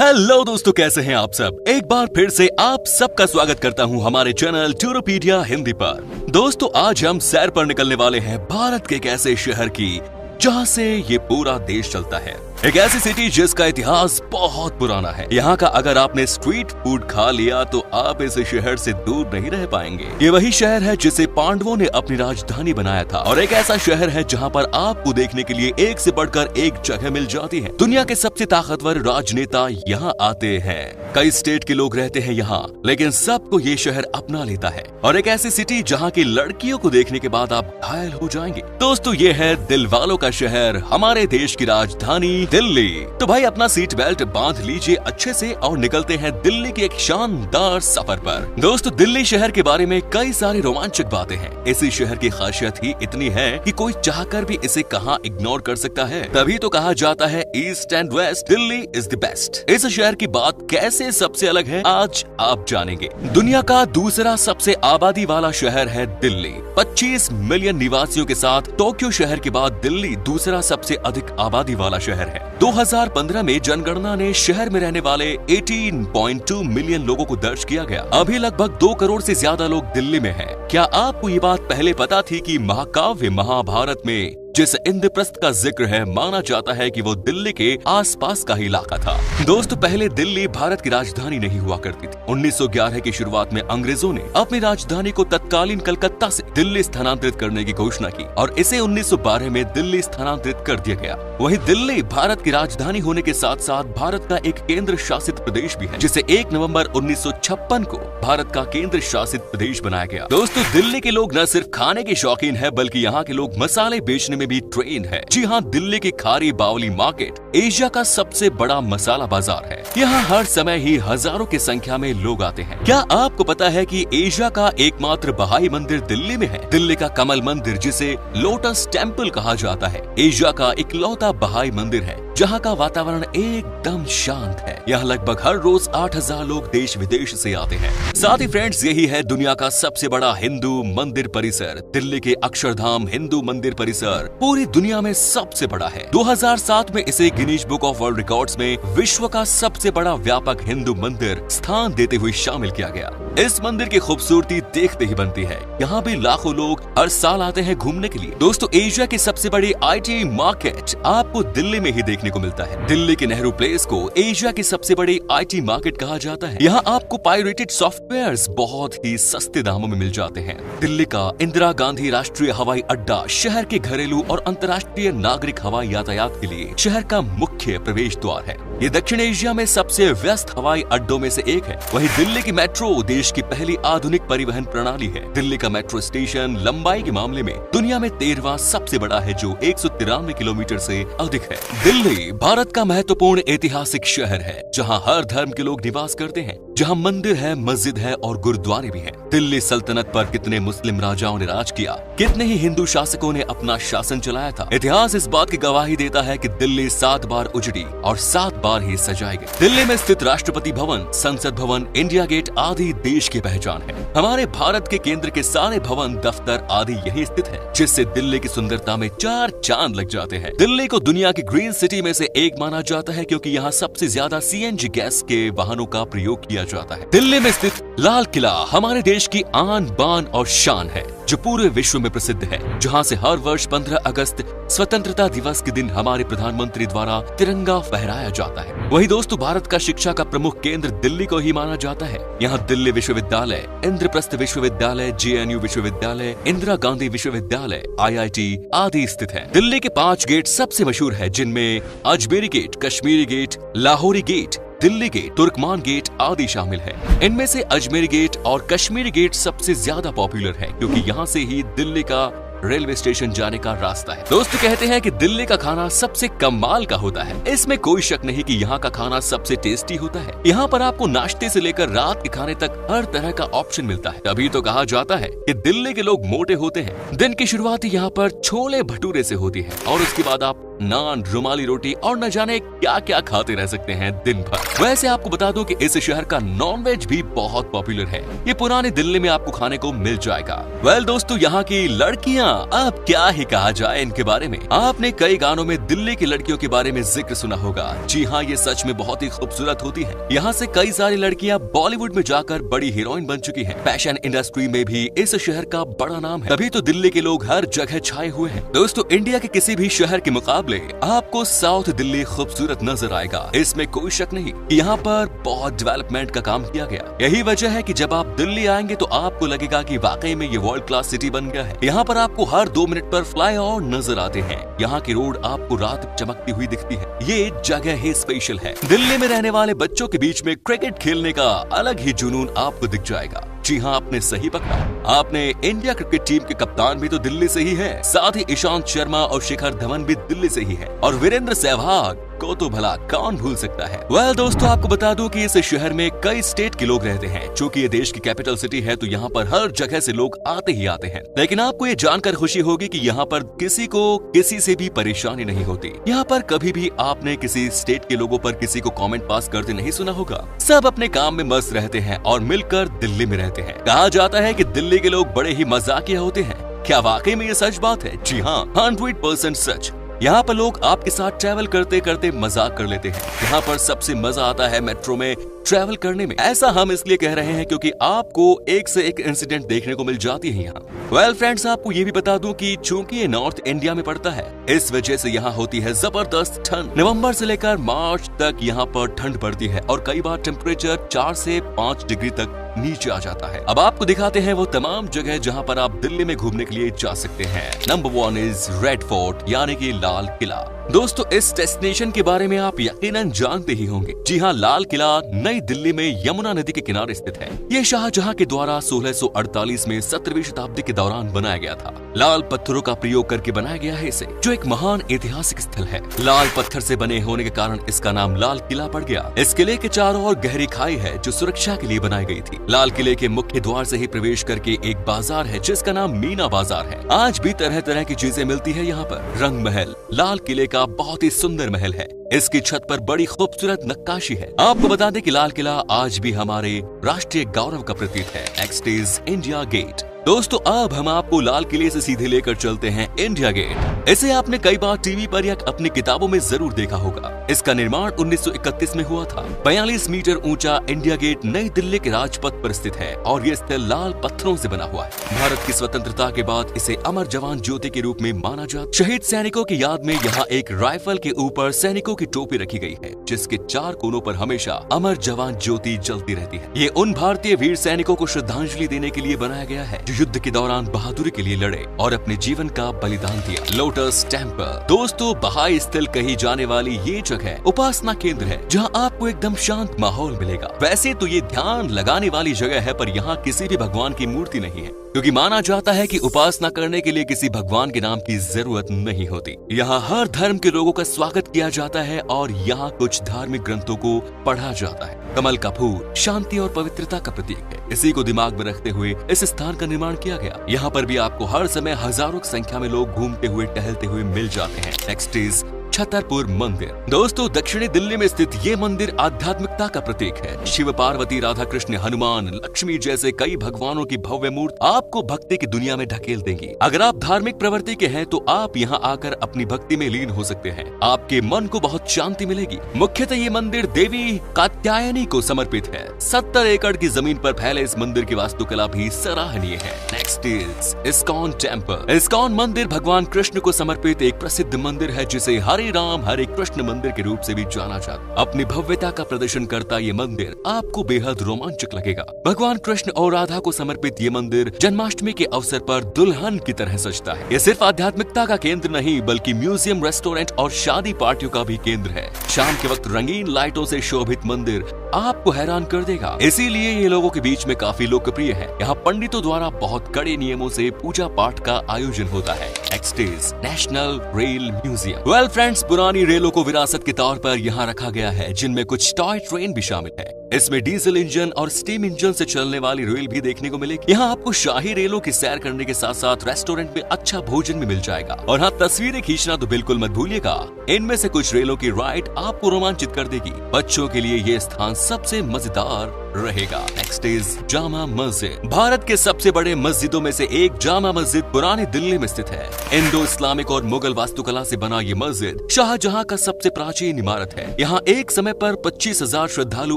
Hello दोस्तों, कैसे हैं आप सब। एक बार फिर से आप सबका स्वागत करता हूं हमारे चैनल टूरोपीडिया हिंदी पर। दोस्तों, आज हम सैर पर निकलने वाले हैं भारत के एक ऐसे शहर की जहां से ये पूरा देश चलता है। एक ऐसी सिटी जिसका इतिहास बहुत पुराना है। यहाँ का अगर आपने स्ट्रीट फूड खा लिया तो आप इस शहर से दूर नहीं रह पाएंगे। ये वही शहर है जिसे पांडवों ने अपनी राजधानी बनाया था और एक ऐसा शहर है जहाँ पर आपको देखने के लिए एक से बढ़कर एक जगह मिल जाती है। दुनिया के सबसे ताकतवर राजनेता यहाँ आते हैं। कई स्टेट के लोग रहते हैं यहाँ, लेकिन सबको ये शहर अपना लेता है। और एक ऐसी सिटी जहाँ की लड़कियों को देखने के बाद आप घायल हो जाएंगे। दोस्तों, ये है दिल वालों का शहर, हमारे देश की राजधानी दिल्ली। तो भाई अपना सीट बेल्ट बांध लीजिए अच्छे से और निकलते हैं दिल्ली के एक शानदार सफर पर। दोस्तों, दिल्ली शहर के बारे में कई सारी रोमांचक बातें हैं। इसी शहर की खासियत ही इतनी है कि कोई चाहकर भी इसे कहां इग्नोर कर सकता है। तभी तो कहा जाता है east and west, Delhi is the best. इस शहर की बात कैसे सबसे अलग है, आज आप जानेंगे। दुनिया का दूसरा सबसे आबादी वाला शहर है दिल्ली। 25 मिलियन निवासियों के साथ टोक्यो शहर के बाद दिल्ली दूसरा सबसे अधिक आबादी वाला शहर है। 2015 में जनगणना ने शहर में रहने वाले 18.2 मिलियन लोगों को दर्ज किया गया। अभी लगभग 2 करोड़ से ज्यादा लोग दिल्ली में हैं। क्या आपको ये बात पहले पता थी कि महाकाव्य महाभारत में जिस इंद्रप्रस्थ का जिक्र है, माना जाता है कि वो दिल्ली के आसपास का ही इलाका था। दोस्तों, पहले दिल्ली भारत की राजधानी नहीं हुआ करती थी। 1911 की शुरुआत में अंग्रेजों ने अपनी राजधानी को तत्कालीन कलकत्ता से दिल्ली स्थानांतरित करने की घोषणा की और इसे 1912 में दिल्ली स्थानांतरित कर दिया गया। वहीं दिल्ली भारत की राजधानी होने के साथ साथ भारत का एक केंद्र शासित प्रदेश भी है, जिसे 1 नवंबर 1956 को भारत का केंद्र शासित प्रदेश बनाया गया। दोस्तों, दिल्ली के लोग न सिर्फ खाने के शौकीन है, बल्कि यहाँ के लोग मसाले बेचने में भी ट्रेन है। जी हाँ, दिल्ली की खारी बावली मार्केट एशिया का सबसे बड़ा मसाला बाजार है। यहाँ हर समय ही हजारों की संख्या में लोग आते हैं। क्या आपको पता है कि एशिया का एकमात्र बहाई मंदिर दिल्ली में है? दिल्ली का कमल मंदिर, जिसे लोटस टेम्पल कहा जाता है, एशिया का इकलौता बहाई मंदिर है जहाँ का वातावरण एकदम शांत है। यहाँ लगभग हर रोज 8000 लोग देश विदेश से आते हैं। साथ ही फ्रेंड्स, यही है दुनिया का सबसे बड़ा हिंदू मंदिर परिसर। दिल्ली के अक्षरधाम हिंदू मंदिर परिसर पूरी दुनिया में सबसे बड़ा है। 2007 में इसे Guinness book of world records में विश्व का सबसे बड़ा व्यापक हिंदू मंदिर स्थान देते हुए शामिल किया गया। इस मंदिर की खूबसूरती देखते ही बनती है। यहाँ भी लाखों लोग हर साल आते हैं घूमने के लिए। दोस्तों, एशिया की सबसे बड़ी IT मार्केट आपको दिल्ली में ही देखने को मिलता है। दिल्ली के नेहरू प्लेस को एशिया की सबसे बड़ी IT मार्केट कहा जाता है। यहाँ आपको पायरेटेड सॉफ्टवेयर्स बहुत ही सस्ते दामों में मिल जाते हैं। दिल्ली का इंदिरा गांधी राष्ट्रीय हवाई अड्डा शहर के घरेलू और अंतर्राष्ट्रीय नागरिक हवाई यातायात के लिए शहर का मुख्य प्रवेश द्वार है। ये दक्षिण एशिया में सबसे व्यस्त हवाई अड्डों में से एक है। वहीं दिल्ली की मेट्रो देश की पहली आधुनिक परिवहन प्रणाली है। दिल्ली का मेट्रो स्टेशन लंबाई के मामले में दुनिया में 13वां सबसे बड़ा है, जो 193 किलोमीटर से अधिक है। दिल्ली भारत का महत्वपूर्ण ऐतिहासिक शहर है, जहाँ हर धर्म के लोग निवास करते हैं, जहाँ मंदिर है, मस्जिद है और गुरुद्वारे भी हैं। दिल्ली सल्तनत पर कितने मुस्लिम राजाओं ने राज किया, कितने ही हिंदू शासकों ने अपना शासन चलाया था। इतिहास इस बात की गवाही देता है कि दिल्ली 7 बार उजड़ी और 7 बार ही सजाई गई। दिल्ली में स्थित राष्ट्रपति भवन, संसद भवन, इंडिया गेट आदि देश की पहचान है। हमारे भारत के केंद्र के सारे भवन, दफ्तर आदि यही स्थित है, जिससे दिल्ली की सुंदरता में 4 चांद लग जाते हैं। दिल्ली को दुनिया की ग्रीन सिटी में से एक माना जाता है, क्योंकि यहाँ सबसे ज्यादा CNG गैस के वाहनों का प्रयोग किया जाता है। दिल्ली में स्थित लाल किला हमारे देश की आन बान और शान है, जो पूरे विश्व में प्रसिद्ध है, जहाँ से हर वर्ष 15 अगस्त स्वतंत्रता दिवस के दिन हमारे प्रधानमंत्री द्वारा तिरंगा फहराया जाता है। वही दोस्तों, भारत का शिक्षा का प्रमुख केंद्र दिल्ली को ही माना जाता है। यहाँ दिल्ली विश्वविद्यालय, इंद्रप्रस्थ विश्वविद्यालय, JNU विश्वविद्यालय, इंदिरा गांधी विश्वविद्यालय, IIT आदि स्थित है। दिल्ली के 5 गेट सबसे मशहूर है, जिनमें Ajmeri gate, Kashmiri gate, Lahori gate, Delhi gate, Turkman gate आदि शामिल है। इनमें से अजमेरी गेट और कश्मीरी गेट सबसे ज्यादा पॉपुलर है, क्योंकि यहाँ से ही दिल्ली का रेलवे स्टेशन जाने का रास्ता है। दोस्त कहते हैं कि दिल्ली का खाना सबसे कमाल का होता है। इसमें कोई शक नहीं कि यहाँ का खाना सबसे टेस्टी होता है। यहाँ पर आपको नाश्ते से लेकर रात के खाने तक हर तरह का ऑप्शन मिलता है। तभी तो कहा जाता है कि दिल्ली के लोग मोटे होते हैं। दिन की शुरुआत यहाँ पर छोले भटूरे से होती है और उसके बाद आप नान, रुमाली रोटी और न जाने क्या क्या खाते रह सकते हैं दिन भर। वैसे आपको बता दूं कि इस शहर का नॉनवेज भी बहुत पॉपुलर है। ये पुराने दिल्ली में आपको खाने को मिल जाएगा। वेल दोस्तों, यहाँ की लड़कियाँ, अब क्या ही कहा जाए इनके बारे में। आपने कई गानों में दिल्ली की लड़कियों के बारे में जिक्र सुना होगा। जी हाँ, ये सच में बहुत ही खूबसूरत होती है। यहाँ से कई सारी लड़कियाँ बॉलीवुड में जाकर बड़ी हीरोइन बन चुकी है। फैशन इंडस्ट्री में भी इस शहर का बड़ा नाम है, तभी तो दिल्ली के लोग हर जगह छाए हुए हैं। दोस्तों, इंडिया के किसी भी शहर के मुकाबले आपको साउथ दिल्ली खूबसूरत नजर आएगा, इसमें कोई शक नहीं। यहाँ पर बहुत डेवलपमेंट का काम किया गया। यही वजह है कि जब आप दिल्ली आएंगे तो आपको लगेगा कि वाकई में ये वर्ल्ड क्लास सिटी बन गया है। यहाँ पर आपको हर 2 मिनट पर फ्लाईओवर नजर आते हैं। यहाँ की रोड आपको रात चमकती हुई दिखती है। ये जगह ही स्पेशल है। दिल्ली में रहने वाले बच्चों के बीच में क्रिकेट खेलने का अलग ही जुनून आपको दिख जाएगा। जी हाँ, आपने सही पकड़ा। आपने इंडिया क्रिकेट टीम के कप्तान भी तो दिल्ली से ही है। साथ ही ईशांत शर्मा और शिखर धवन भी दिल्ली से ही है। और वीरेंद्र सहवाग को तो भला कौन भूल सकता है। वेल दोस्तों, आपको बता दूं कि इस शहर में कई स्टेट के लोग रहते हैं। चूंकि ये देश की कैपिटल सिटी है तो यहाँ पर हर जगह से लोग आते ही आते हैं। लेकिन आपको ये जानकर खुशी होगी कि यहाँ पर किसी को किसी से भी परेशानी नहीं होती। यहाँ पर कभी भी आपने किसी स्टेट के लोगों पर किसी को कमेंट पास करते नहीं सुना होगा। सब अपने काम में मस्त रहते हैं और मिलकर दिल्ली में रहते हैं। कहा जाता है कि दिल्ली के लोग बड़े ही मजाकिया होते हैं। क्या वाकई में ये सच बात है? जी हाँ, 100% सच। यहाँ पर लोग आपके साथ ट्रैवल करते करते मजाक कर लेते हैं। यहाँ पर सबसे मजा आता है मेट्रो में ट्रैवल करने में। ऐसा हम इसलिए कह रहे हैं क्योंकि आपको एक से एक इंसिडेंट देखने को मिल जाती है यहाँ। वेल फ्रेंड्स, आपको ये भी बता दूं कि चूंकि ये नॉर्थ इंडिया में पड़ता है, इस वजह से यहाँ होती है जबरदस्त ठंड। नवंबर से लेकर मार्च तक यहाँ पर ठंड पड़ती है और कई बार टेम्परेचर 4 से 5 डिग्री तक नीचे आ जाता है। अब आपको दिखाते हैं वो तमाम जगह जहाँ पर आप दिल्ली में घूमने के लिए जा सकते हैं। नंबर 1 इज रेड फोर्ट, यानी कि लाल किला। दोस्तों, इस डेस्टिनेशन के बारे में आप यकीनन जानते ही होंगे। जी हाँ, लाल किला नई दिल्ली में यमुना नदी के किनारे स्थित है। ये शाहजहां के द्वारा 1648 में 17वीं शताब्दी के दौरान बनाया गया था। लाल पत्थरों का प्रयोग करके बनाया गया है इसे, जो एक महान ऐतिहासिक स्थल है। लाल पत्थर से बने होने के कारण इसका नाम लाल किला पड़ गया। इस किले के चारों ओर गहरी खाई है जो सुरक्षा के लिए बनाई गई थी। लाल किले के मुख्य द्वार से ही प्रवेश करके एक बाजार है जिसका नाम मीना बाजार है। आज भी तरह तरह की चीजें मिलती है यहाँ पर। रंग महल लाल किले का बहुत ही सुंदर महल है। इसकी छत पर बड़ी खूबसूरत नक्काशी है। आपको बता दें कि लाल किला आज भी हमारे राष्ट्रीय गौरव का प्रतीक है। Next is India gate. दोस्तों, अब हम आपको लाल किले से सीधे लेकर चलते हैं इंडिया गेट। इसे आपने कई बार टीवी पर या अपनी किताबों में जरूर देखा होगा। इसका निर्माण 1931 में हुआ था। 42 मीटर ऊंचा इंडिया गेट नई दिल्ली के राजपथ पर स्थित है और ये स्थल लाल पत्थरों से बना हुआ है। भारत की स्वतंत्रता के बाद इसे अमर जवान ज्योति के रूप में माना जाता। शहीद सैनिकों की याद में यहाँ एक राइफल के ऊपर सैनिकों की टोपी रखी गई है, जिसके 4 कोनों पर हमेशा अमर जवान ज्योति जलती रहती है। ये उन भारतीय वीर सैनिकों को श्रद्धांजलि देने के लिए बनाया गया है जो युद्ध के दौरान बहादुरी के लिए लड़े और अपने जीवन का बलिदान दिया। Lotus temple. दोस्तों, बहाई स्थल कही जाने वाली ये जगह उपासना केंद्र है जहां आपको एकदम शांत माहौल मिलेगा। वैसे तो ये ध्यान लगाने वाली जगह है, पर यहाँ किसी भी भगवान की मूर्ति नहीं है, क्योंकि माना जाता है कि उपासना करने के लिए किसी भगवान के नाम की जरूरत नहीं होती। यहाँ हर धर्म के लोगों का स्वागत किया जाता है और यहाँ कुछ धार्मिक ग्रंथों को पढ़ा जाता है। कमल का फूल शांति और पवित्रता का प्रतीक है। इसी को दिमाग में रखते हुए इस स्थान का निर्माण किया गया। यहाँ पर भी आपको हर समय हजारों की संख्या में लोग घूमते हुए टहलते हुए मिल जाते हैं। नेक्स्ट इज छतरपुर मंदिर। दोस्तों, दक्षिणी दिल्ली में स्थित ये मंदिर आध्यात्मिकता का प्रतीक है। शिव पार्वती, राधा कृष्ण, हनुमान, लक्ष्मी जैसे कई भगवानों की भव्य मूर्ति आपको भक्ति की दुनिया में ढकेल देंगी। अगर आप धार्मिक प्रवृत्ति के हैं तो आप यहाँ आकर अपनी भक्ति में लीन हो सकते हैं। आपके मन को बहुत शांति मिलेगी। मुख्यतः ये मंदिर देवी कात्यायनी को समर्पित है। 70 एकड़ की जमीन पर फैले इस मंदिर की वास्तुकला भी सराहनीय है। Next is ISKCON temple. ISKCON मंदिर भगवान कृष्ण को समर्पित एक प्रसिद्ध मंदिर है, जिसे हरे राम हरे कृष्ण मंदिर के रूप से भी जाना जाता। अपनी भव्यता का प्रदर्शन करता ये मंदिर आपको बेहद रोमांचक लगेगा। भगवान कृष्ण और राधा को समर्पित ये मंदिर जन्माष्टमी के अवसर पर दुल्हन की तरह सजता है। ये सिर्फ आध्यात्मिकता का केंद्र नहीं बल्कि म्यूजियम, रेस्टोरेंट और शादी पार्टियों का भी केंद्र है। शाम के वक्त रंगीन लाइटों से शोभित मंदिर आपको हैरान कर देगा। इसीलिए ये लोगों के बीच में काफी लोकप्रिय है। यहाँ पंडितों द्वारा बहुत कड़े नियमों से पूजा पाठ का आयोजन होता है। Next is national rail museum. Well friends, पुरानी रेलों को विरासत के तौर पर यहाँ रखा गया है, जिनमें कुछ टॉय ट्रेन भी शामिल है। इसमें डीजल इंजन और स्टीम इंजन से चलने वाली रेल भी देखने को मिलेगी। यहाँ आपको शाही रेलों की सैर करने के साथ साथ रेस्टोरेंट में अच्छा भोजन भी मिल जाएगा। और हाँ, तस्वीरें खींचना तो बिल्कुल मत भूलिएगा। इनमें से कुछ रेलों की राइड आपको रोमांचित कर देगी। बच्चों के लिए ये स्थान सबसे मजेदार रहेगा। Next is Jama Masjid. भारत के सबसे बड़े मस्जिदों में से एक जामा मस्जिद पुरानी दिल्ली में स्थित है। इंडो इस्लामिक और मुगल वास्तुकला से बना ये मस्जिद शाहजहां का सबसे प्राचीन इमारत है। यहाँ एक समय पर 25,000 श्रद्धालु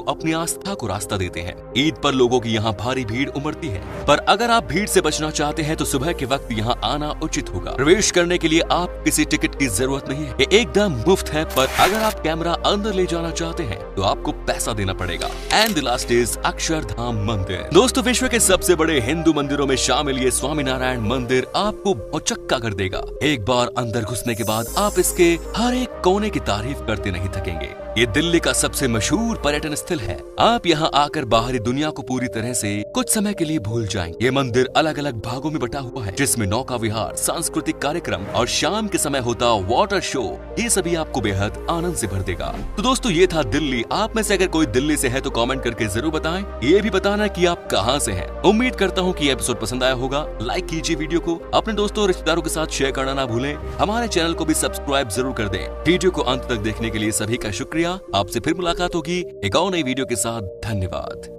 अपनी आस्था को रास्ता देते हैं। ईद पर लोगों की यहाँ भारी भीड़ उमड़ती है, पर अगर आप भीड़ से बचना चाहते हैं तो सुबह के वक्त यहाँ आना उचित होगा। प्रवेश करने के लिए आप किसी टिकट की जरूरत नहीं है, ये एकदम मुफ्त है। पर अगर आप कैमरा अंदर ले जाना चाहते हैं तो आपको पैसा देना पड़ेगा। एंड द लास्ट अक्षरधाम मंदिर। दोस्तों, विश्व के सबसे बड़े हिंदू मंदिरों में शामिल ये स्वामीनारायण मंदिर आपको भौचक्का कर देगा। एक बार अंदर घुसने के बाद आप इसके हर एक कोने की तारीफ करते नहीं थकेंगे। ये दिल्ली का सबसे मशहूर पर्यटन स्थल है। आप यहाँ आकर बाहरी दुनिया को पूरी तरह से कुछ समय के लिए भूल जाएंगे। ये मंदिर अलग अलग भागों में बटा हुआ है, जिसमें नौका विहार, सांस्कृतिक कार्यक्रम और शाम के समय होता वाटर शो, ये सभी आपको बेहद आनंद से भर देगा। तो दोस्तों, ये था दिल्ली। आप में से अगर कोई दिल्ली से है तो कमेंट करके जरूर बताएं। ये भी बताना कि आप कहां से हैं। उम्मीद करता हूं कि एपिसोड पसंद आया होगा। लाइक कीजिए वीडियो को, अपने दोस्तों और रिश्तेदारों के साथ शेयर करना ना भूलें। हमारे चैनल को भी सब्सक्राइब जरूर कर दें। वीडियो को अंत तक देखने के लिए सभी का शुक्रिया। आपसे फिर मुलाकात होगी एक और नई वीडियो के साथ। धन्यवाद।